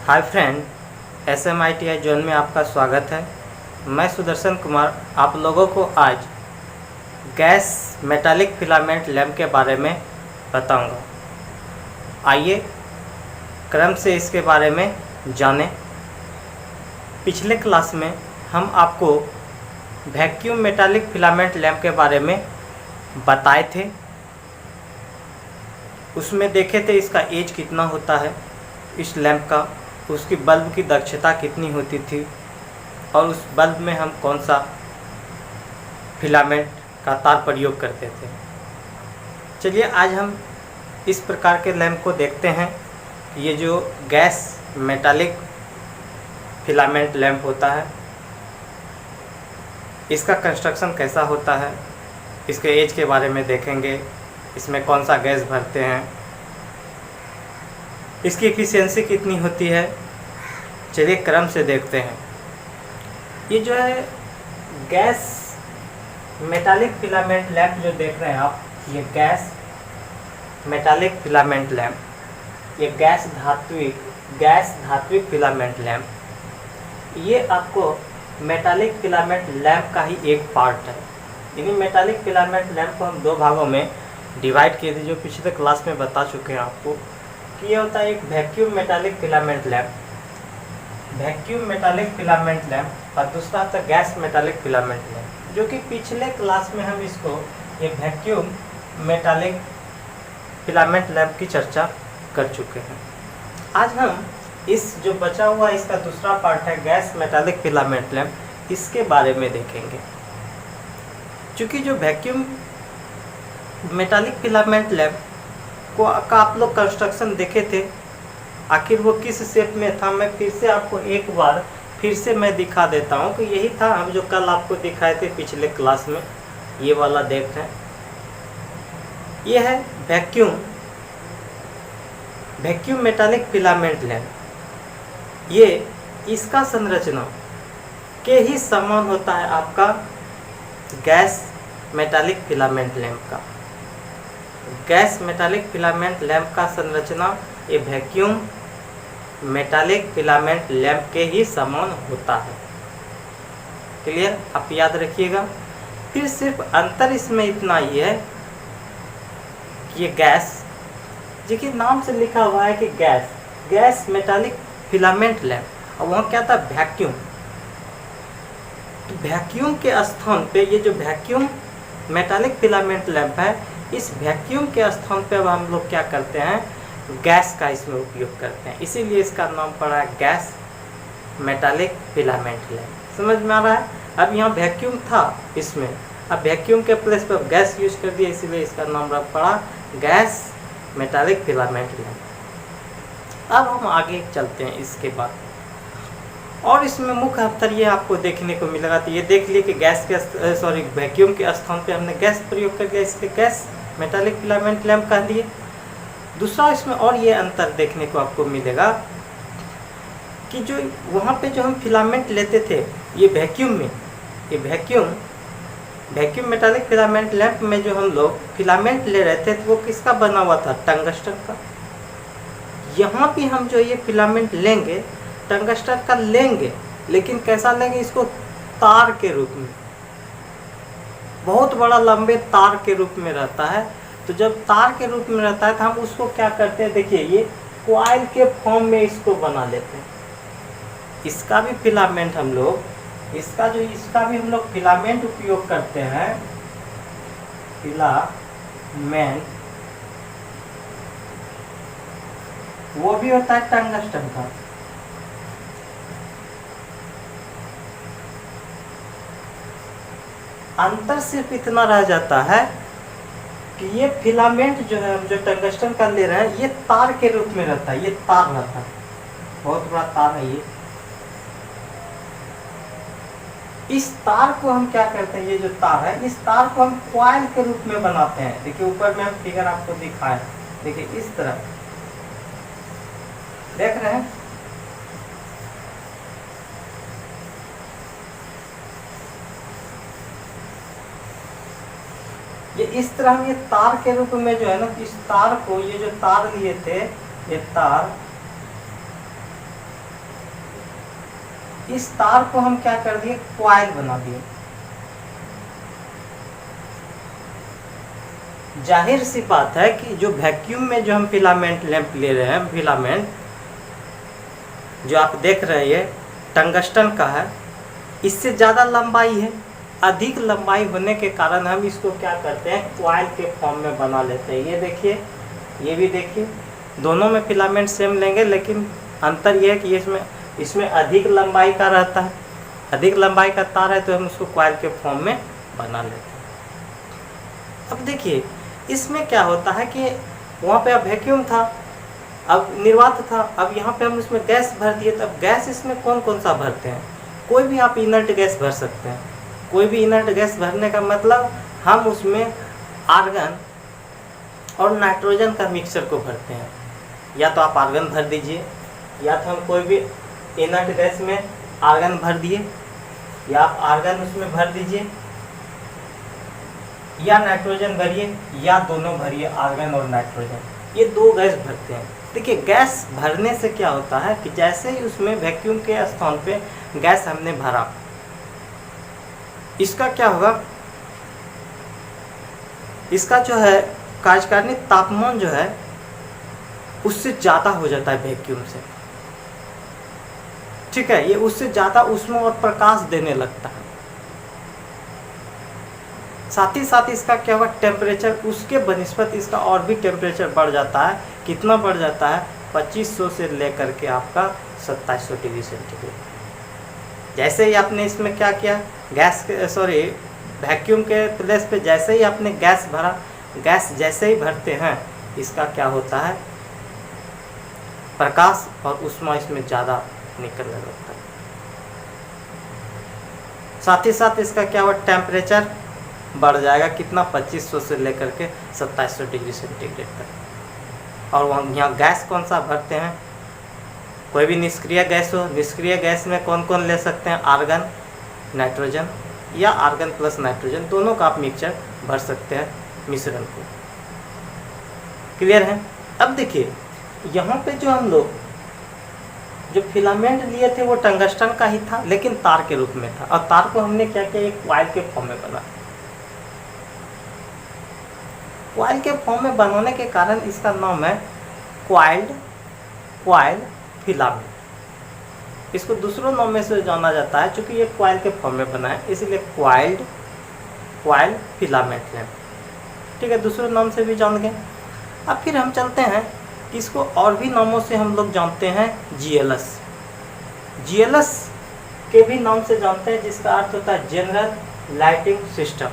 Hi friend, SMITI zone में आपका स्वागत है। मैं सुदर्शन कुमार आप लोगों को आज गैस मेटालिक फिलामेंट लैम्प के बारे में बताऊंगा। आइए क्रम से इसके बारे में जानें। पिछले क्लास में हम आपको वैक्यूम मेटालिक फिलामेंट लैम्प के बारे में बताए थे। उसमें देखे थे इसका एज कितना होता है इस लैम्प का, उसकी बल्ब की दक्षता कितनी होती थी और उस बल्ब में हम कौन सा फिलामेंट का तार प्रयोग करते थे। चलिए आज हम इस प्रकार के लैम्प को देखते हैं। ये जो गैस मेटालिक फिलामेंट लैम्प होता है, इसका कंस्ट्रक्शन कैसा होता है, इसके एज के बारे में देखेंगे, इसमें कौन सा गैस भरते हैं, इसकी एफिशिएंसी कितनी होती है। चलिए क्रम से देखते हैं। ये जो है गैस मेटालिक फिलामेंट लैम्प जो देख रहे हैं आप, ये गैस मेटालिक फिलामेंट लैम्प, ये गैस धात्विक फिलामेंट लैम्प, ये आपको मेटालिक फिलामेंट लैम्प का ही एक पार्ट है। यानी मेटालिक फिलामेंट लैम्प को हम दो भागों में डिवाइड किए थे, जो पिछले क्लास में बता चुके हैं आपको कि ये होता है एक vacuum metallic filament lamp, vacuum metallic filament lamp, और दूसरा होता है गैस मेटालिक फिलामेंट लैम्प, जो कि पिछले क्लास में हम इसको ये वैक्यूम मेटालिक फिलामेंट लैम्प की चर्चा कर चुके हैं। आज हम इस जो बचा हुआ इसका दूसरा पार्ट है गैस मेटालिक फिलामेंट लैम्प, इसके बारे में देखेंगे। क्योंकि जो वैक्यूम मेटालिक फिलामेंट लैम्प को का आप लोग कंस्ट्रक्शन देखे थे, आखिर वो किस शेप में था, मैं फिर से आपको एक बार फिर से मैं दिखा देता हूँ कि यही था हम जो कल आपको दिखाए थे पिछले क्लास में। ये वाला देख रहे हैं, ये है वैक्यूम मेटालिक फिलामेंट लैम्प। ये इसका संरचना के ही समान होता है आपका गैस मेटालिक फिलामेंट लैम्प का। गैस मेटालिक फिलामेंट लैम्प का संरचना ये वैक्यूम मेटालिक फिलामेंट लैम्प के ही समान होता है। क्लियर, आप याद रखिएगा। फिर सिर्फ अंतर इसमें इतना ही है कि ये गैस, जो कि नाम से लिखा हुआ है कि गैस मेटालिक फिलामेंट लैम्प, और वहाँ क्या था, वैक्यूम। तो वैक्यूम के स्थान पे ये जो वैक्यूम मेटालिक फिलामेंट लैम्प है, इस वैक्यूम के स्थान पे अब हम लोग क्या करते हैं, गैस का इसमें उपयोग करते हैं। इसीलिए इसका नाम पड़ा है गैस मेटालिक फिलामेंट लैम्प। समझ में आ रहा है। अब यहाँ वैक्यूम था इसमें, अब वैक्यूम के प्लेस पर गैस यूज कर दिया, इसीलिए इसका नाम पड़ा गैस मेटालिक फिलामेंट लैम्प। अब हम आगे चलते हैं इसके बाद, और इसमें मुख्य अंतर ये आपको देखने को मिलेगा। तो ये देख लिए कि वैक्यूम के स्थान पे हमने गैस प्रयोग कर दिया, इसलिए गैस मेटालिक फिलामेंट लैम्प कह दिए। दूसरा इसमें और ये अंतर देखने को आपको मिलेगा कि जो वहाँ पे जो हम फिलामेंट लेते थे ये वैक्यूम में, ये वैक्यूम मेटालिक फिलामेंट लैम्प में जो हम लोग फिलामेंट ले रहे थे तो वो किसका बना हुआ था, टंगस्टन का। यहाँ भी हम जो ये फिलामेंट लेंगे टंगस्टन का लेंगे, लेकिन कैसा लेंगे, इसको तार के रूप में, बहुत बड़ा लंबे तार के रूप में रहता है। तो जब तार के रूप में रहता है तो हम उसको क्या करते हैं, देखिए ये कॉइल के फॉर्म में इसको बना लेते हैं। इसका भी फिलामेंट हम लोग, इसका भी हम लोग फिलामेंट उपयोग करते हैं, फिलामेंट, वो भी होता है टंगस्टन का। अंतर सिर्फ इतना रह जाता है कि ये फिलामेंट जो है हम जो टंगस्टन का ले रहे हैं, ये तार के रूप में रहता है, ये तार रहता है, बहुत बड़ा तार है ये। इस तार को हम क्या करते हैं, ये जो तार है, इस तार को हम कॉइल के रूप में बनाते हैं। देखिए ऊपर में हम फिगर आपको दिखाए, देखिए इस तरह देख रहे हैं। ये इस तरह हम ये तार के रूप में जो है ना, इस तार को, ये जो तार लिए थे, ये तार इस तार को हम क्या कर दिए, कॉइल बना दिए। जाहिर सी बात है कि जो वैक्यूम में जो हम फिलामेंट लैंप ले रहे हैं, फिलामेंट जो आप देख रहे हैं टंगस्टन का है, इससे ज़्यादा लंबाई है। अधिक लंबाई होने के कारण हम इसको क्या करते हैं, कॉइल के फॉर्म में बना लेते हैं। ये देखिए, ये भी देखिए, दोनों में फिलामेंट सेम लेंगे, लेकिन अंतर ये है कि इसमें अधिक लंबाई का रहता है, अधिक लंबाई का तार है, तो हम उसको कॉइल के फॉर्म में बना लेते हैं। अब देखिए इसमें क्या होता है कि वहाँ पे अब वैक्यूम था, अब निर्वात था, अब यहाँ पे हम इसमें गैस भर दिए। तब गैस इसमें कौन कौन सा भरते हैं, कोई भी आप इनर्ट गैस भर सकते हैं। कोई भी इनर्ट गैस भरने का मतलब हम उसमें आर्गन और नाइट्रोजन का मिक्सचर को भरते हैं। या तो आप आर्गन भर दीजिए, या तो हम कोई भी इनर्ट गैस में आर्गन भर दिए, या आप आर्गन उसमें भर दीजिए, या नाइट्रोजन भरिए, या दोनों भरिए, आर्गन और नाइट्रोजन। ये दो गैस भरते हैं। देखिए गैस भरने से क्या होता है कि जैसे ही उसमें वैक्यूम के स्थान पे गैस हमने भरा, इसका क्या होगा, इसका जो है कार्यकारिणी तापमान जो है उससे ज़्यादा हो जाता है वैक्यूम से। ठीक है, ये उससे ज़्यादा ऊष्मा और प्रकाश देने लगता है। साथ ही साथ इसका क्या होगा, टेम्परेचर उसके बनिस्पत इसका और भी टेम्परेचर बढ़ जाता है। कितना बढ़ जाता है, 2500 से लेकर के आपका 2700 डिग्री सेंटीग्रेड। जैसे ही आपने इसमें क्या किया, वैक्यूम के प्लेस पे जैसे ही आपने गैस भरा, गैस जैसे ही भरते हैं इसका क्या होता है, प्रकाश और ऊष्मा इसमें ज़्यादा निकलने लगता है। साथ ही साथ इसका क्या हुआ, टेम्परेचर बढ़ जाएगा, कितना, 2500 से लेकर के 2700 डिग्री सेंटीग्रेड तक। और वहाँ यहाँ गैस कौन सा भरते हैं, कोई भी निष्क्रिय गैस हो, निष्क्रिय गैस में कौन कौन ले सकते हैं, आर्गन, नाइट्रोजन, या आर्गन प्लस नाइट्रोजन, दोनों का आप मिक्सचर भर सकते हैं मिश्रण को। क्लियर है। अब देखिए यहाँ पे जो हम लोग जो फिलामेंट लिए थे वो टंगस्टन का ही था, लेकिन तार के रूप में था, और तार को हमने क्या किया, एक कॉइल के फॉर्म में बना। कॉइल के फॉर्म में बनाने के कारण इसका नाम है कॉइल फिलामेंट। इसको दूसरों नाम में से जाना जाता है, क्योंकि ये कॉइल के फॉर्म में बना है, इसलिए कॉइल फिलामेंट लैंप। ठीक है, दूसरे नाम से भी जान गए। अब फिर हम चलते हैं कि इसको और भी नामों से हम लोग जानते हैं, जीएलएस के भी नाम से जानते हैं, जिसका अर्थ होता है जनरल लाइटिंग सिस्टम।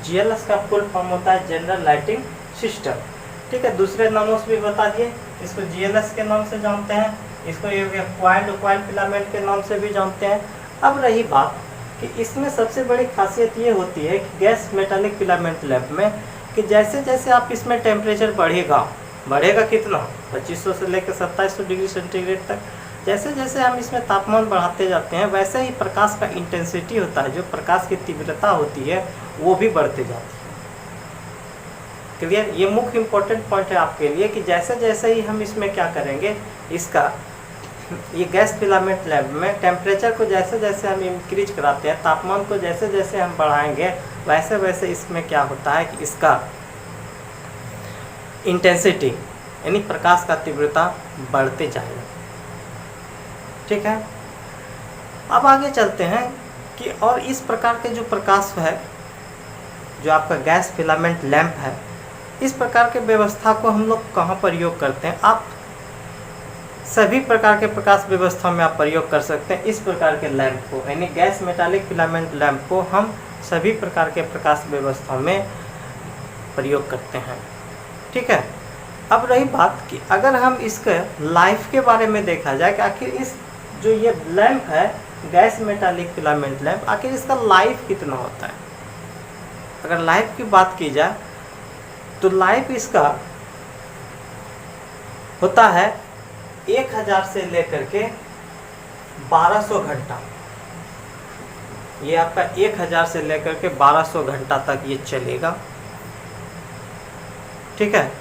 जीएलएस का फुल फॉर्म होता है जनरल लाइटिंग सिस्टम। ठीक है, दूसरे नामों से भी बता दिए, इसको जीएलएस के नाम से जानते हैं, इसको ये कॉइल फिलामेंट के नाम से भी जानते हैं। अब रही बात कि इसमें सबसे बड़ी खासियत ये होती है कि गैस मेटालिक फिलामेंट लैंप में कि जैसे जैसे आप इसमें टेम्परेचर बढ़ेगा कितना, 2500 से लेकर 2700 डिग्री सेंटीग्रेड तक, जैसे जैसे हम इसमें तापमान बढ़ाते जाते हैं, वैसे ही प्रकाश का इंटेंसिटी होता है, जो प्रकाश की तीव्रता होती है वो भी बढ़ते जाती है। क्लियर, ये मुख्य इंपॉर्टेंट पॉइंट है आपके लिए कि जैसे जैसे ही हम इसमें क्या करेंगे, इसका ये गैस फिलामेंट लैंप में टेम्परेचर को जैसे जैसे हम इंक्रीज कराते हैं, तापमान को जैसे जैसे हम बढ़ाएंगे, वैसे वैसे इसमें क्या होता है कि इसका इंटेंसिटी यानी प्रकाश का तीव्रता बढ़ते जाएगा। ठीक है, अब आगे चलते हैं कि और इस प्रकार के जो प्रकाश है, जो आपका गैस फिलामेंट लैंप है, इस प्रकार के व्यवस्था को हम लोग कहाँ प्रयोग करते हैं। आप सभी प्रकार के प्रकाश व्यवस्था में आप प्रयोग कर सकते हैं। इस प्रकार के लैंप को यानी गैस मेटालिक फिलामेंट लैंप को हम सभी प्रकार के प्रकाश व्यवस्था में प्रयोग करते हैं। ठीक है, अब रही बात कि अगर हम इसके लाइफ के बारे में देखा जाए कि आखिर इस जो ये लैंप है गैस मेटालिक फिलामेंट लैंप, आखिर इसका लाइफ कितना होता है। अगर लाइफ की बात की जाए तो लाइफ इसका होता है 1000 से लेकर के 1200 घंटा। ये आपका 1000 से लेकर के 1200 घंटा तक ये चलेगा। ठीक है,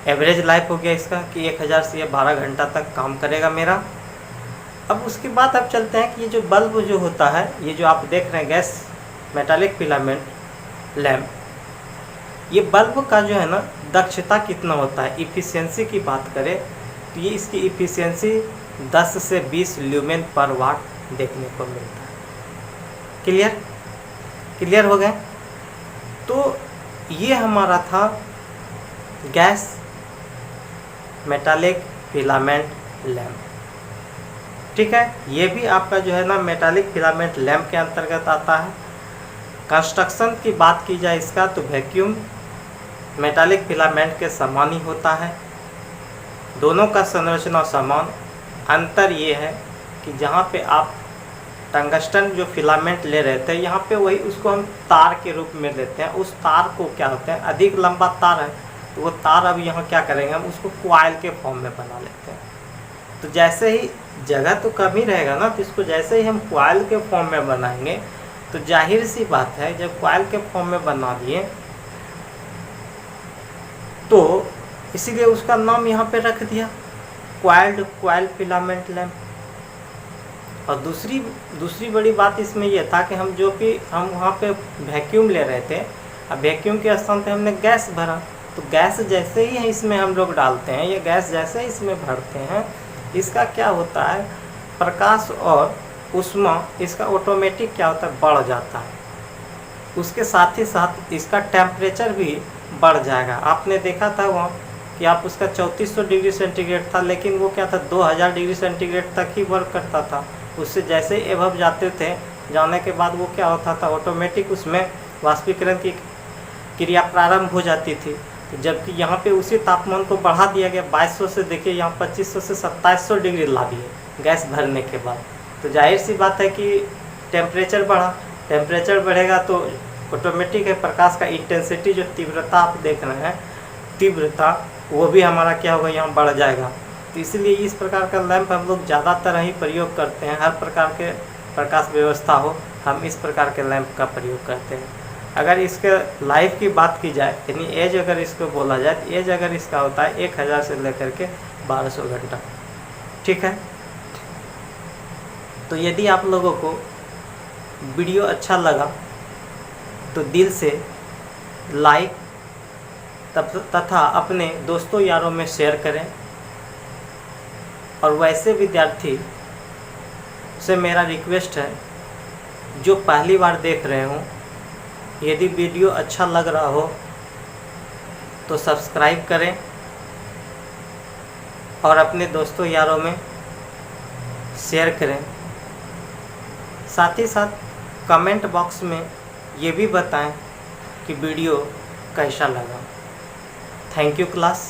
एवरेज लाइफ हो गया इसका कि 1000 से ये 12 घंटा तक काम करेगा मेरा। अब उसके बाद आप चलते हैं कि ये जो बल्ब जो होता है, ये जो आप देख रहे हैं गैस मेटालिक फिलामेंट लैम्प, ये बल्ब का जो है ना दक्षता कितना होता है, इफ़िशियंसी की बात करें तो ये इसकी इफ़िशियंसी 10 से 20 ल्यूमेन पर वाट देखने को मिलता है। क्लियर हो गए? तो ये हमारा था गैस मेटालिक फिलामेंट लैम्प। ठीक है, ये भी आपका जो है ना मेटालिक फिलामेंट लैम्प के अंतर्गत आता है। कंस्ट्रक्शन की बात की जाए इसका तो वैक्यूम मेटालिक फिलामेंट के समान ही होता है, दोनों का संरचना समान। अंतर ये है कि जहाँ पे आप टंगस्टन जो फिलामेंट ले रहे थे, यहाँ पे वही उसको हम तार के रूप में लेते हैं। उस तार को क्या होते हैं, अधिक लंबा तार है तो वो तार अब यहाँ क्या करेंगे, हम उसको कॉइल के फॉर्म में बना लेते हैं। तो जैसे ही जगह तो कम ही रहेगा ना, तो इसको जैसे ही हम कॉइल के फॉर्म में बनाएंगे तो जाहिर सी बात है जब कॉइल के फॉर्म में बना दिए तो इसीलिए उसका नाम यहाँ पे रख दिया कॉइल फिलामेंट लैम्प। और दूसरी बड़ी बात इसमें यह था कि हम वहाँ पे वैक्यूम ले रहे थे, अब वैक्यूम के स्थान पे हमने गैस भरा, तो गैस जैसे ही इसमें हम लोग डालते हैं, ये गैस जैसे ही इसमें भरते हैं, इसका क्या होता है, प्रकाश और ऊष्मा इसका ऑटोमेटिक क्या होता है, बढ़ जाता है। उसके साथ ही साथ इसका टेम्परेचर भी बढ़ जाएगा। आपने देखा था वहाँ कि आप उसका 3400 डिग्री सेंटीग्रेड था, लेकिन वो क्या था 2000 डिग्री सेंटीग्रेड तक ही वर्क करता था। उससे जैसे ही एबव जाते थे, जाने के बाद वो क्या होता था, ऑटोमेटिक उसमें वाष्पीकरण की क्रिया प्रारंभ हो जाती थी। तो जबकि यहाँ पे उसी तापमान को बढ़ा दिया गया 2200 से, देखिए यहाँ 2500 से 2700 डिग्री ला दिए गैस भरने के बाद। तो जाहिर सी बात है कि टेम्परेचर बढ़ा, टेम्परेचर बढ़ेगा तो ऑटोमेटिक है प्रकाश का इंटेंसिटी, जो तीव्रता आप देख रहे हैं, तीव्रता वो भी हमारा क्या होगा, यहाँ बढ़ जाएगा। तो इसलिए इस प्रकार का लैंप हम लोग ज़्यादातर ही प्रयोग करते हैं। हर प्रकार के प्रकाश व्यवस्था हो, हम इस प्रकार के लैंप का प्रयोग करते हैं। अगर इसके लाइफ की बात की जाए, यानी एज अगर इसको बोला जाए, तो एज अगर इसका होता है 1000 से लेकर के 1200 घंटा। ठीक है, तो यदि आप लोगों को वीडियो अच्छा लगा तो दिल से लाइक तथा अपने दोस्तों यारों में शेयर करें। और वैसे विद्यार्थी से मेरा रिक्वेस्ट है जो पहली बार देख रहे हों, यदि वीडियो अच्छा लग रहा हो तो सब्सक्राइब करें और अपने दोस्तों यारों में शेयर करें। साथ ही साथ कमेंट बॉक्स में ये भी बताएं कि वीडियो कैसा लगा। Thank you class.